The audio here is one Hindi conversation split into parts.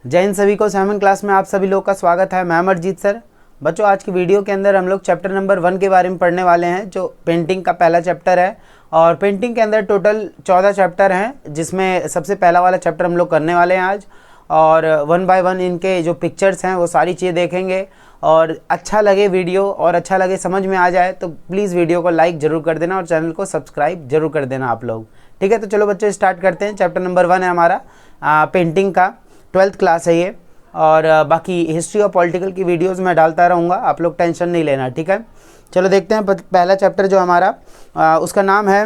जय हिंद सभी को। साइमन क्लास में आप सभी लोग का स्वागत है। मैं अमरजीत सर। बच्चों, आज की वीडियो के अंदर हम लोग चैप्टर नंबर 1 के बारे में पढ़ने वाले हैं, जो पेंटिंग का पहला चैप्टर है। और पेंटिंग के अंदर टोटल 14 चैप्टर हैं, जिसमें सबसे पहला वाला चैप्टर हम लोग करने वाले हैं आज। और 1 बाय 1 इनके जो पिक्चर्स हैं वो सारी चीज़ें देखेंगे। और अच्छा लगे वीडियो और अच्छा लगे, समझ में आ जाए तो प्लीज़ वीडियो को लाइक ज़रूर कर देना और चैनल को सब्सक्राइब जरूर कर देना आप लोग। ठीक है, तो चलो बच्चों स्टार्ट करते हैं। चैप्टर नंबर 1 है हमारा पेंटिंग का, 12th क्लास है ये। और बाकी हिस्ट्री और पॉलिटिकल की वीडियोस मैं डालता रहूँगा, आप लोग टेंशन नहीं लेना। ठीक है, चलो देखते हैं पहला चैप्टर जो हमारा उसका नाम है,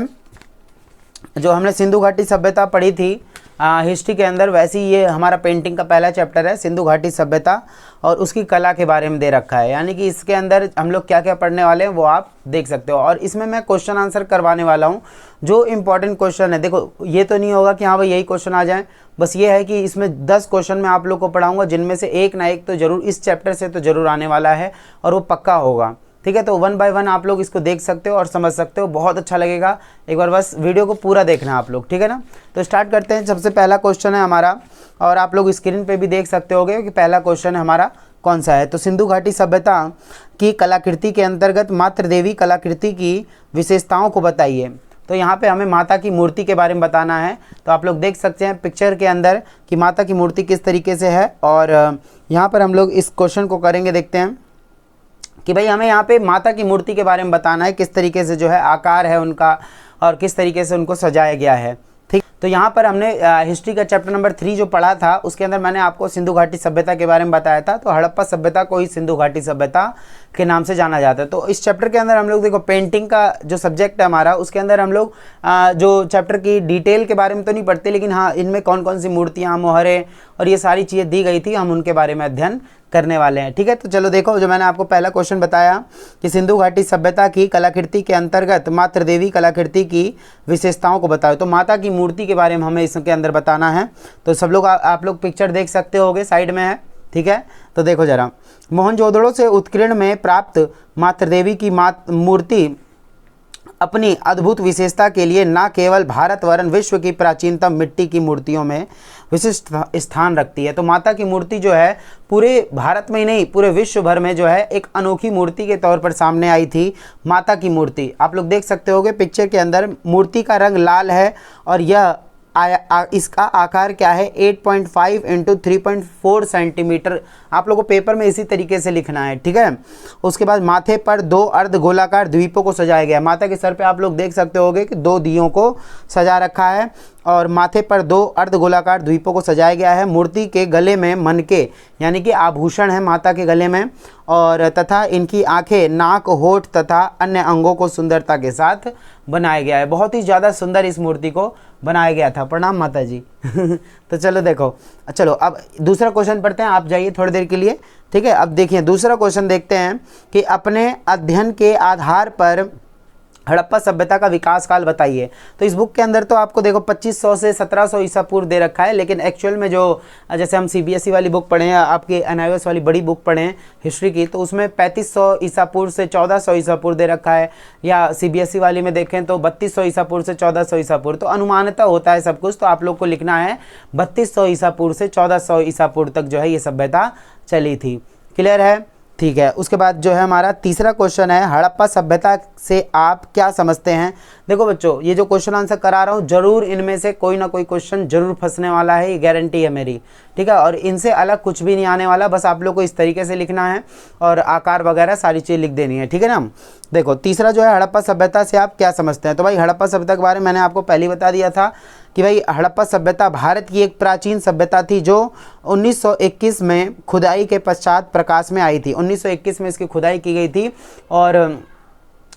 जो हमने सिंधु घाटी सभ्यता पढ़ी थी हिस्ट्री के अंदर, वैसे ही ये हमारा पेंटिंग का पहला चैप्टर है, सिंधु घाटी सभ्यता और उसकी कला के बारे में दे रखा है। यानी कि इसके अंदर हम लोग क्या क्या पढ़ने वाले हैं वो आप देख सकते हो। और इसमें मैं क्वेश्चन आंसर करवाने वाला हूँ, जो इंपॉर्टेंट क्वेश्चन है। देखो, ये तो नहीं होगा कि हाँ भाई यही क्वेश्चन आ जाए, बस ये है कि इसमें 10 क्वेश्चन मैं आप लोग को पढ़ाऊँगा, जिनमें से एक ना एक तो ज़रूर इस चैप्टर से तो ज़रूर आने वाला है और वो पक्का होगा। ठीक है, तो 1 बाय 1 आप लोग इसको देख सकते हो और समझ सकते हो, बहुत अच्छा लगेगा। एक बार बस वीडियो को पूरा देखना आप लोग, ठीक है ना। तो स्टार्ट करते हैं। सबसे पहला क्वेश्चन है हमारा, और आप लोग स्क्रीन पे भी देख सकते होगे कि पहला क्वेश्चन हमारा कौन सा है। तो सिंधु घाटी सभ्यता की कलाकृति के अंतर्गत मातृ देवी कलाकृति की विशेषताओं को बताइए। तो यहाँ पे हमें माता की मूर्ति के बारे में बताना है। तो आप लोग देख सकते हैं पिक्चर के अंदर कि माता की मूर्ति किस तरीके से है। और यहाँ पर हम लोग इस क्वेश्चन को करेंगे, देखते हैं कि भाई हमें यहाँ पे माता की मूर्ति के बारे में बताना है, किस तरीके से जो है आकार है उनका और किस तरीके से उनको सजाया गया है। ठीक, तो यहाँ पर हमने हिस्ट्री का चैप्टर नंबर 3 जो पढ़ा था, उसके अंदर मैंने आपको सिंधु घाटी सभ्यता के बारे में बताया था। तो हड़प्पा सभ्यता को ही सिंधु घाटी सभ्यता के नाम से जाना जाता है। तो इस चैप्टर के अंदर हम लोग देखो, पेंटिंग का जो सब्जेक्ट है हमारा, उसके अंदर हम लोग जो चैप्टर की डिटेल के बारे में तो नहीं पढ़ते, लेकिन हाँ इनमें कौन कौन सी मूर्तियाँ, मोहरे और ये सारी चीज़ें दी गई थी, हम उनके बारे में अध्ययन करने वाले हैं। ठीक है, तो चलो देखो, जो मैंने आपको पहला क्वेश्चन बताया कि सिंधु घाटी सभ्यता की कलाकृति के अंतर्गत मातृ देवी कलाकृति की विशेषताओं को बताओ। तो माता की मूर्ति के बारे में हमें इसके अंदर बताना है। तो सब लोग आप लोग पिक्चर देख सकते होगे, साइड में है। ठीक है, तो देखो जरा, मोहनजोदड़ो से उत्कीर्ण में प्राप्त मातृ देवी की मूर्ति अपनी अद्भुत विशेषता के लिए न केवल भारत वरन विश्व की प्राचीनतम मिट्टी की मूर्तियों में विशिष्ट स्थान रखती है। तो माता की मूर्ति जो है पूरे भारत में ही नहीं, पूरे विश्व भर में जो है एक अनोखी मूर्ति के तौर पर सामने आई थी माता की मूर्ति। आप लोग देख सकते होगे पिक्चर के अंदर, मूर्ति का रंग लाल है और यह इसका आकार क्या है, 8.5 इंटू 3.4 सेंटीमीटर। आप लोगों को पेपर में इसी तरीके से लिखना है। ठीक है, उसके बाद माथे पर 2 अर्ध गोलाकार द्वीपों को सजाया गया है। माता के सर पे आप लोग देख सकते होगे कि 2 दियों को सजा रखा है और माथे पर 2 अर्ध गोलाकार द्वीपों को सजाया गया है। मूर्ति के गले में मनके यानी कि आभूषण है माता के गले में, और तथा इनकी आंखें, नाक, होठ तथा अन्य अंगों को सुंदरता के साथ बनाया गया है। बहुत ही ज़्यादा सुंदर इस मूर्ति को बनाया गया था। प्रणाम माता जी। तो चलो देखो, चलो अब दूसरा क्वेश्चन पढ़ते हैं, आप जाइए थोड़ी देर के लिए। ठीक है, अब देखिए दूसरा क्वेश्चन देखते हैं कि अपने अध्ययन के आधार पर हड़प्पा सभ्यता का विकास काल बताइए। तो इस बुक के अंदर तो आपको देखो 2500 से 1700 ईसा पूर्व दे रखा है, लेकिन एक्चुअल में जो जैसे हम CBSE वाली बुक पढ़े हैं, आपके NIOS वाली बड़ी बुक पढ़े हैं हिस्ट्री की, तो उसमें 3500 ईसा पूर्व से 1400 ईसा पूर्व दे रखा है। या CBSE वाली में देखें तो 3200 ईसा पूर्व से 1400 ईसा पूर्व। तो अनुमानता होता है सब कुछ, तो आप लोग को लिखना है 3200 ईसा पूर्व से 1400 ईसा पूर्व तक जो है ये सभ्यता चली थी। क्लियर है? ठीक है, उसके बाद जो है हमारा तीसरा क्वेश्चन है, हड़प्पा सभ्यता से आप क्या समझते हैं। देखो बच्चों, ये जो क्वेश्चन आंसर करा रहा हूँ, जरूर इनमें से कोई ना कोई क्वेश्चन जरूर फंसने वाला है, ये गारंटी है मेरी। ठीक है, और इनसे अलग कुछ भी नहीं आने वाला, बस आप लोग को इस तरीके से लिखना है और आकार वगैरह सारी चीज़ लिख देनी है। ठीक है ना। देखो तीसरा जो है, हड़प्पा सभ्यता से आप क्या समझते हैं। तो भाई हड़प्पा सभ्यता के बारे में मैंने आपको पहले बता दिया था कि भाई हड़प्पा सभ्यता भारत की एक प्राचीन सभ्यता थी, जो 1921 में खुदाई के पश्चात प्रकाश में आई थी। 1921 में इसकी खुदाई की गई थी और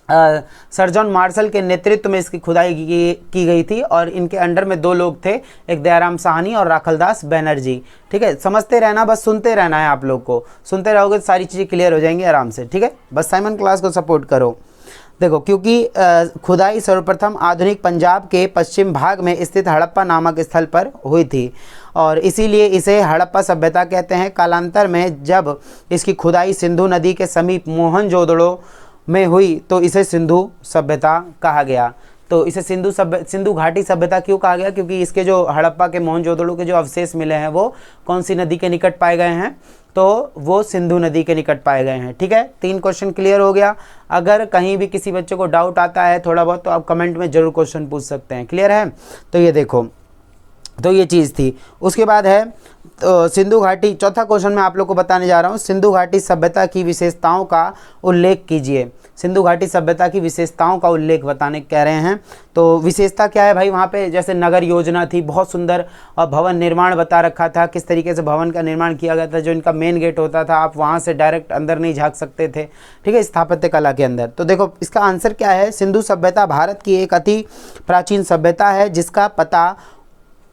सर जॉन मार्शल के नेतृत्व में इसकी खुदाई की गई थी। और इनके अंडर में 2 लोग थे, एक दयाराम साहनी और राखलदास बैनर्जी। ठीक है, समझते रहना, बस सुनते रहना है। आप लोग को सुनते रहोगे तो सारी चीज़ें क्लियर हो जाएंगी आराम से। ठीक है, बस साइमन क्लास को सपोर्ट करो। देखो, क्योंकि खुदाई सर्वप्रथम आधुनिक पंजाब के पश्चिम भाग में स्थित हड़प्पा नामक स्थल पर हुई थी और इसीलिए इसे हड़प्पा सभ्यता कहते हैं। कालांतर में जब इसकी खुदाई सिंधु नदी के समीप मोहनजोदड़ो में हुई तो इसे सिंधु सभ्यता कहा गया। तो इसे सिंधु घाटी सभ्यता क्यों कहा गया, क्योंकि इसके जो हड़प्पा के मोहनजोदड़ो के जो अवशेष मिले हैं वो कौन सी नदी के निकट पाए गए हैं, तो वो सिंधु नदी के निकट पाए गए हैं। ठीक है, 3 क्वेश्चन क्लियर हो गया। अगर कहीं भी किसी बच्चे को डाउट आता है थोड़ा बहुत तो आप कमेंट में जरूर क्वेश्चन पूछ सकते हैं। क्लियर है, तो ये देखो, तो ये चीज़ थी। उसके बाद है तो सिंधु घाटी, चौथा क्वेश्चन मैं आप लोग को बताने जा रहा हूँ, सिंधु घाटी सभ्यता की विशेषताओं का उल्लेख कीजिए। सिंधु घाटी सभ्यता की विशेषताओं का उल्लेख बताने कह रहे हैं। तो विशेषता क्या है भाई, वहाँ पे जैसे नगर योजना थी, बहुत सुंदर और भवन निर्माण बता रखा था, किस तरीके से भवन का निर्माण किया गया था। जो इनका मेन गेट होता था आप वहाँ से डायरेक्ट अंदर नहीं झाँक सकते थे। ठीक है, स्थापत्य कला के अंदर। तो देखो इसका आंसर क्या है, सिंधु सभ्यता भारत की एक अति प्राचीन सभ्यता है जिसका पता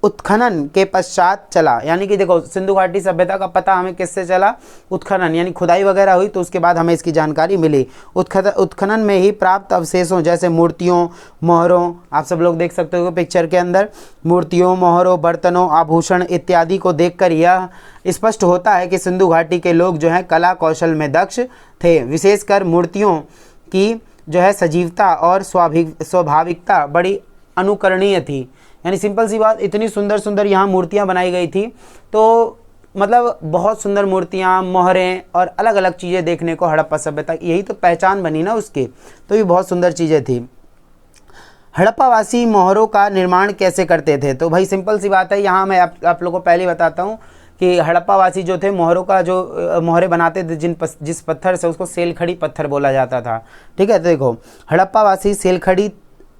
उत्खनन के पश्चात चला। यानी कि देखो सिंधु घाटी सभ्यता का पता हमें किससे चला, उत्खनन यानी खुदाई वगैरह हुई तो उसके बाद हमें इसकी जानकारी मिली। उत्खनन में ही प्राप्त अवशेषों जैसे मूर्तियों, मोहरों, आप सब लोग देख सकते हो पिक्चर के अंदर, मूर्तियों, मोहरों, बर्तनों, आभूषण इत्यादि को देखकर यह स्पष्ट होता है कि सिंधु घाटी के लोग जो हैं कला कौशल में दक्ष थे। विशेषकर मूर्तियों की जो है सजीवता और स्वाभाविकता बड़ी अनुकरणीय थी। यानी सिंपल सी बात, इतनी सुंदर सुंदर यहाँ मूर्तियाँ बनाई गई थी, तो मतलब बहुत सुंदर मूर्तियाँ, मोहरें और अलग अलग चीज़ें देखने को हड़प्पा सभ्यता, यही तो पहचान बनी ना उसकी, तो ये बहुत सुंदर चीज़ें थी। हड़प्पावासी मोहरों का निर्माण कैसे करते थे, तो भाई सिंपल सी बात है, यहाँ मैं आप लोगों को पहले बताता हूँ कि हड़प्पावासी जो थे मोहरों का जो मोहरे बनाते थे जिस पत्थर से, उसको सेलखड़ी पत्थर बोला जाता था। ठीक है, तो देखो हड़प्पावासी सेलखड़ी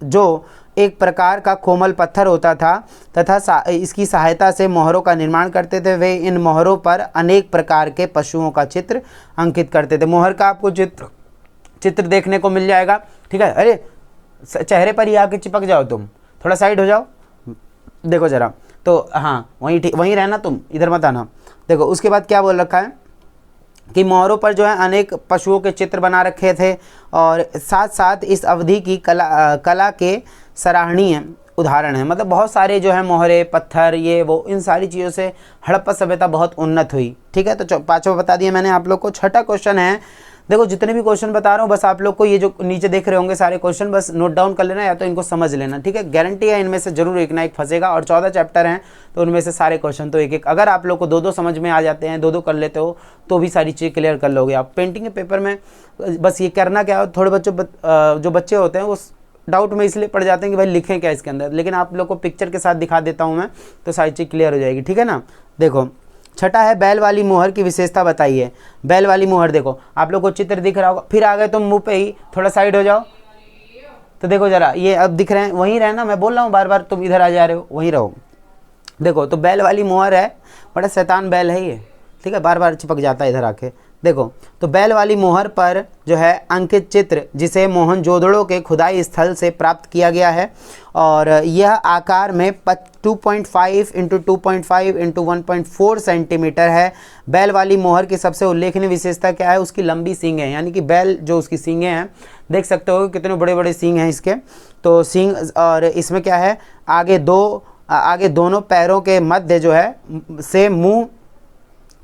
जो एक प्रकार का कोमल पत्थर होता था तथा इसकी सहायता से मोहरों का निर्माण करते थे। वे इन मोहरों पर अनेक प्रकार के पशुओं का चित्र अंकित करते थे। मोहर का आपको चित्र देखने को मिल जाएगा। ठीक है, अरे चेहरे पर ही आके चिपक जाओ, तुम थोड़ा साइड हो जाओ, देखो जरा, तो हाँ वहीं रहना, तुम इधर मत आना। देखो उसके बाद क्या बोल रखा है कि मोहरों पर जो है अनेक पशुओं के चित्र बना रखे थे और साथ साथ इस अवधि की कला के सराहनीय उदाहरण है। मतलब बहुत सारे जो है मोहरे, पत्थर, ये वो, इन सारी चीज़ों से हड़प्पा सभ्यता बहुत उन्नत हुई। ठीक है, तो पांचवा बता दिया मैंने आप लोग को। छठा क्वेश्चन है, देखो जितने भी क्वेश्चन बता रहा हूँ बस आप लोग को ये जो नीचे देख रहे होंगे सारे क्वेश्चन बस नोट डाउन कर लेना या तो इनको समझ लेना। ठीक है, गारंटी है इनमें से जरूर एक ना एक फंसेगा, और 14 चैप्टर हैं तो उनमें से सारे क्वेश्चन तो एक एक, अगर आप लोग को 2-2 समझ में आ जाते हैं, 2-2 कर लेते हो तो भी सारी चीज़ क्लियर कर लोगे आप। पेंटिंग के पेपर में बस ये करना क्या, थोड़े बच्चों जो बच्चे होते हैं वो डाउट में इसलिए पड़ जाते हैं कि भाई लिखें क्या इसके अंदर, लेकिन आप लोग को पिक्चर के साथ दिखा देता हूँ मैं तो सारी चीज़ क्लियर हो जाएगी। ठीक है ना, देखो छठा है बैल वाली मोहर की विशेषता बताइए। बैल वाली मोहर, देखो आप लोग को चित्र दिख रहा होगा, फिर आ गए तुम मुंह पे ही, थोड़ा साइड हो जाओ, तो देखो जरा ये अब दिख रहे हैं, वहीं रहना, मैं बोल रहा हूँ बार बार, तुम इधर आ जा रहे हो, वहीं रहो। देखो तो बैल वाली मोहर है, बड़ा शैतान बैल है ये। ठीक है, बार बार चिपक जाता है इधर आके। देखो तो बैल वाली मोहर पर जो है अंकित चित्र जिसे मोहनजोदड़ो के खुदाई स्थल से प्राप्त किया गया है, और यह आकार में 2.5 × 2.5 × 1.4 सेंटीमीटर है। बैल वाली मोहर की सबसे उल्लेखनीय विशेषता क्या है, उसकी लंबी सींगें, यानी कि बैल जो उसकी सींगें हैं, देख सकते हो कितने बड़े बड़े सींग हैं इसके। तो सींग, और इसमें क्या है, आगे दोनों पैरों के मध्य जो है से मुंह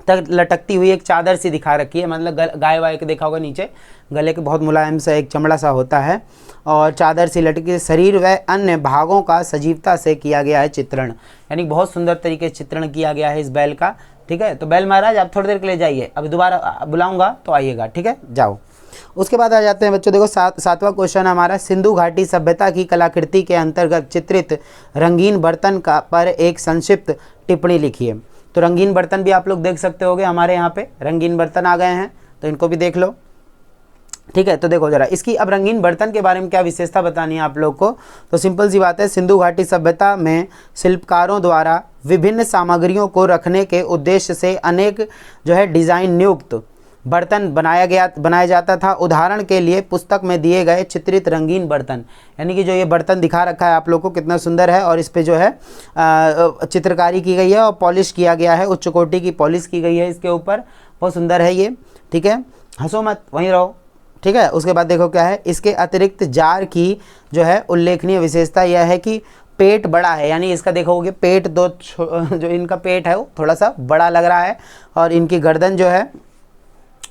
तक लटकती हुई एक चादर सी दिखा रखी है। मतलब गाय वाय के देखा होगा नीचे गले के बहुत मुलायम सा एक चमड़ा सा होता है, और चादर सी लटकी, शरीर व अन्य भागों का सजीवता से किया गया है चित्रण, यानी बहुत सुंदर तरीके से चित्रण किया गया है इस बैल का। ठीक है, तो बैल महाराज आप थोड़ी देर के लिए जाइए, अभी दोबारा बुलाऊंगा तो आइएगा। ठीक है, जाओ। उसके बाद आ जाते हैं बच्चों, देखो सातवां क्वेश्चन हमारा, सिंधु घाटी सभ्यता की कलाकृति के अंतर्गत चित्रित रंगीन बर्तन का पर एक संक्षिप्त टिप्पणी लिखिए। तो रंगीन बर्तन भी आप लोग देख सकते होगे, हमारे यहाँ पे रंगीन बर्तन आ गए हैं, तो इनको भी देख लो। ठीक है, तो देखो जरा इसकी अब रंगीन बर्तन के बारे में क्या विशेषता बतानी है आप लोग को, तो सिंपल सी बात है, सिंधु घाटी सभ्यता में शिल्पकारों द्वारा विभिन्न सामग्रियों को रखने के उद्देश्य से अनेक जो है डिज़ाइन युक्त बर्तन बनाया जाता था। उदाहरण के लिए पुस्तक में दिए गए चित्रित रंगीन बर्तन, यानी कि जो ये बर्तन दिखा रखा है आप लोग को कितना सुंदर है, और इस पे जो है चित्रकारी की गई है और पॉलिश किया गया है, उच्च कोटि की पॉलिश की गई है इसके ऊपर, बहुत सुंदर है ये। ठीक है, हंसो मत, वहीं रहो। ठीक है, उसके बाद देखो क्या है, इसके अतिरिक्त जार की जो है उल्लेखनीय विशेषता यह है कि पेट बड़ा है, यानी इसका देखोगे पेट जो इनका पेट है वो थोड़ा सा बड़ा लग रहा है, और इनकी गर्दन जो है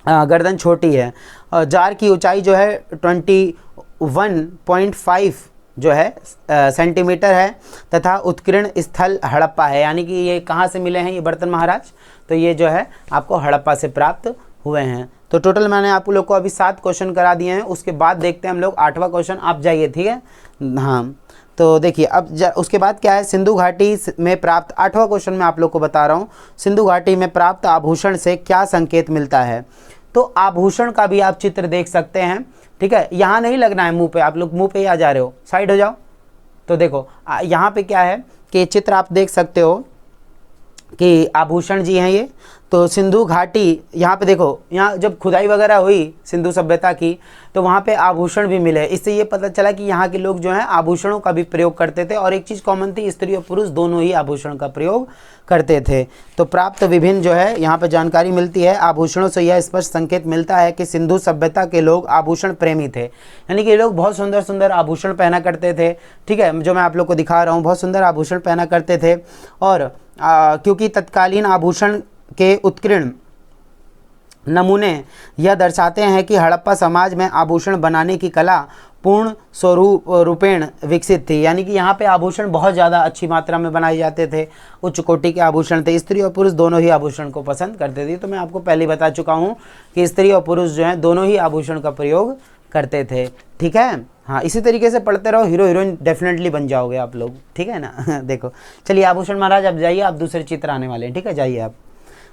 गर्दन छोटी है। और जार की ऊंचाई जो है 21.5 जो है सेंटीमीटर है तथा उत्कीर्ण स्थल हड़प्पा है। यानी कि ये कहाँ से मिले हैं ये बर्तन महाराज, तो ये जो है आपको हड़प्पा से प्राप्त हुए हैं। तो टोटल मैंने आप लोग को अभी 7 क्वेश्चन करा दिए हैं। उसके बाद देखते हैं हम लोग 8वां क्वेश्चन, आप जाइए, ठीक है। हाँ तो देखिए अब उसके बाद क्या है, सिंधु घाटी में प्राप्त, 8वां क्वेश्चन में आप लोग को बता रहा हूँ, सिंधु घाटी में प्राप्त आभूषण से क्या संकेत मिलता है। तो आभूषण का भी आप चित्र देख सकते हैं, ठीक है। यहाँ नहीं लगना है मुंह पे, आप लोग मुंह पे ही आ जा रहे हो, साइड हो जाओ। तो देखो यहाँ पे क्या है कि चित्र आप देख सकते हो कि आभूषण जी हैं ये। तो सिंधु घाटी, यहाँ पे देखो, यहाँ जब खुदाई वगैरह हुई सिंधु सभ्यता की तो वहाँ पे आभूषण भी मिले। इससे ये पता चला कि यहाँ के लोग जो हैं आभूषणों का भी प्रयोग करते थे। और एक चीज़ कॉमन थी, स्त्री और पुरुष दोनों ही आभूषण का प्रयोग करते थे। तो प्राप्त विभिन्न जो है यहाँ पे जानकारी मिलती है। आभूषणों से यह स्पष्ट संकेत मिलता है कि सिंधु सभ्यता के लोग आभूषण प्रेमी थे। यानी कि ये लोग बहुत सुंदर सुंदर आभूषण पहना करते थे, ठीक है, जो मैं आप लोग को दिखा रहा हूँ, बहुत सुंदर आभूषण पहना करते थे। और क्योंकि तत्कालीन आभूषण के उत्कीर्ण नमूने यह दर्शाते हैं कि हड़प्पा समाज में आभूषण बनाने की कला पूर्ण स्वरूप रूपेण विकसित थी। यानी कि यहाँ पे आभूषण बहुत ज़्यादा अच्छी मात्रा में बनाए जाते थे, उच्च कोटि के आभूषण थे। स्त्री और पुरुष दोनों ही आभूषण को पसंद करते थे। तो मैं आपको पहले बता चुका हूँ कि स्त्री और पुरुष जो हैं दोनों ही आभूषण का प्रयोग करते थे, ठीक है। हाँ, इसी तरीके से पढ़ते रहो, हीरो हीरोइन डेफिनेटली बन जाओगे आप लोग, ठीक है ना। देखो चलिए आभूषण महाराज अब जाइए, आप दूसरे चित्र आने वाले हैं, ठीक है, जाइए आप।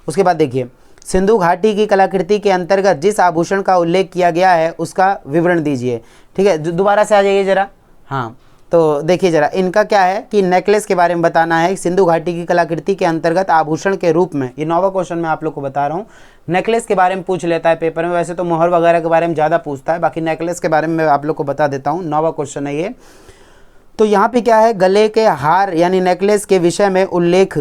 उसके बाद देखिए, सिंधु घाटी की कलाकृति के अंतर्गत जिस आभूषण का उल्लेख किया गया है उसका विवरण दीजिए, ठीक है। दोबारा से आ जाइए जरा। हाँ तो देखिए जरा, इनका क्या है कि नेकलेस के बारे में बताना है। सिंधु घाटी की कलाकृति के अंतर्गत आभूषण के रूप में, ये 9वां क्वेश्चन मैं आप लोग को बता रहा हूँ। नेकलेस के बारे में पूछ लेता है पेपर में, वैसे तो मोहर वगैरह के बारे में ज़्यादा पूछता है, बाकी नेकलेस के बारे में मैं आप लोग को बता देता हूँ। 9वां क्वेश्चन है ये। तो यहाँ पे क्या है, गले के हार यानी नेकलेस के विषय में उल्लेख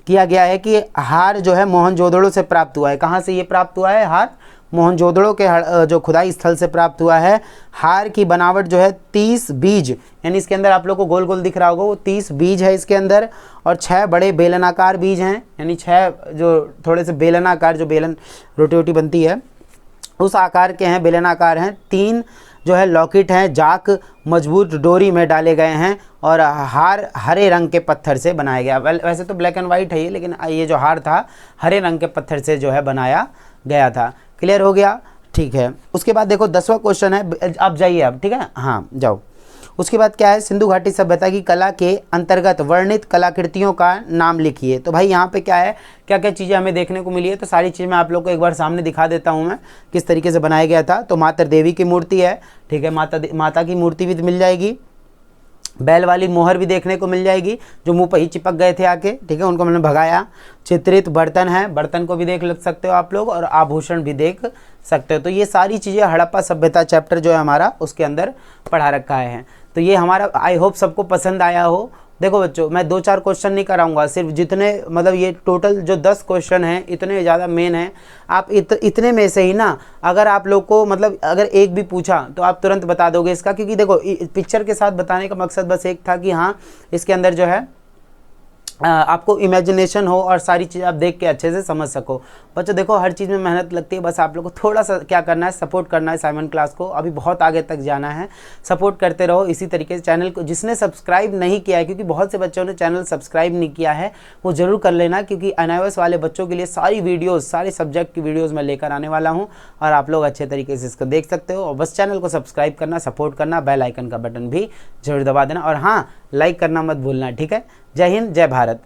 किया गया है कि हार जो है मोहनजोदड़ो से प्राप्त हुआ है। कहाँ से ये प्राप्त हुआ है हार? मोहनजोदड़ो के जो खुदाई स्थल से प्राप्त हुआ है। हार की बनावट जो है 30 बीज, यानी इसके अंदर आप लोग को गोल गोल दिख रहा होगा, वो 30 बीज है इसके अंदर, और 6 बड़े बेलनाकार बीज हैं, यानी 6 जो थोड़े से बेलनाकार, जो बेलन रोटी रोटी बनती है उस आकार के हैं, बेलनाकार हैं। 3 जो है लॉकेट हैं, जाक मजबूत डोरी में डाले गए हैं, और हार हरे रंग के पत्थर से बनाया गया। वैसे तो ब्लैक एंड वाइट है ये, लेकिन ये जो हार था हरे रंग के पत्थर से जो है बनाया गया था। क्लियर हो गया, ठीक है। उसके बाद देखो 10वां क्वेश्चन है, आप जाइए अब, ठीक है, हाँ जाओ। उसके बाद क्या है, सिंधु घाटी सभ्यता की कला के अंतर्गत वर्णित कलाकृतियों का नाम लिखिए। तो भाई यहाँ पे क्या है, क्या क्या चीज़ें हमें देखने को मिली है, तो सारी चीज़ें मैं आप लोग को एक बार सामने दिखा देता हूँ मैं किस तरीके से बनाया गया था। तो माता देवी की मूर्ति है, ठीक है, माता की मूर्ति भी मिल जाएगी। बैल वाली मोहर भी देखने को मिल जाएगी, जो मुंह पर ही चिपक गए थे आके, ठीक है, उनको मैंने भगाया। चित्रित बर्तन है, बर्तन को भी देख सकते हो आप लोग, और आभूषण भी देख सकते हो। तो ये सारी चीज़ें हड़प्पा सभ्यता चैप्टर जो है हमारा उसके अंदर पढ़ा रखा है। तो ये हमारा आई होप सबको पसंद आया हो। देखो बच्चों, मैं 2-4 क्वेश्चन नहीं कराऊंगा, सिर्फ जितने मतलब ये टोटल जो 10 क्वेश्चन हैं इतने ज़्यादा मेन हैं। आप इतने में से ही ना, अगर आप लोग को मतलब अगर एक भी पूछा तो आप तुरंत बता दोगे इसका, क्योंकि देखो पिक्चर के साथ बताने का मकसद बस एक था कि हाँ इसके अंदर जो है आपको इमेजिनेशन हो और सारी चीज़ आप देख के अच्छे से समझ सको। बच्चों देखो हर चीज़ में मेहनत लगती है, बस आप लोग को थोड़ा सा क्या करना है, सपोर्ट करना है साइमन क्लास को। अभी बहुत आगे तक जाना है, सपोर्ट करते रहो इसी तरीके से। चैनल को जिसने सब्सक्राइब नहीं किया है, क्योंकि बहुत से बच्चों ने चैनल सब्सक्राइब नहीं किया है, वो ज़रूर कर लेना, क्योंकि NIOS वाले बच्चों के लिए सारी वीडियोज़, सारे सब्जेक्ट की वीडियोज़ मैं लेकर आने वाला हूँ, और आप लोग अच्छे तरीके से इसको देख सकते हो। और बस चैनल को सब्सक्राइब करना, सपोर्ट करना, बेल आइकन का बटन भी जरूर दबा देना, और हाँ लाइक करना मत भूलना, ठीक है। जय हिंद, जय भारत।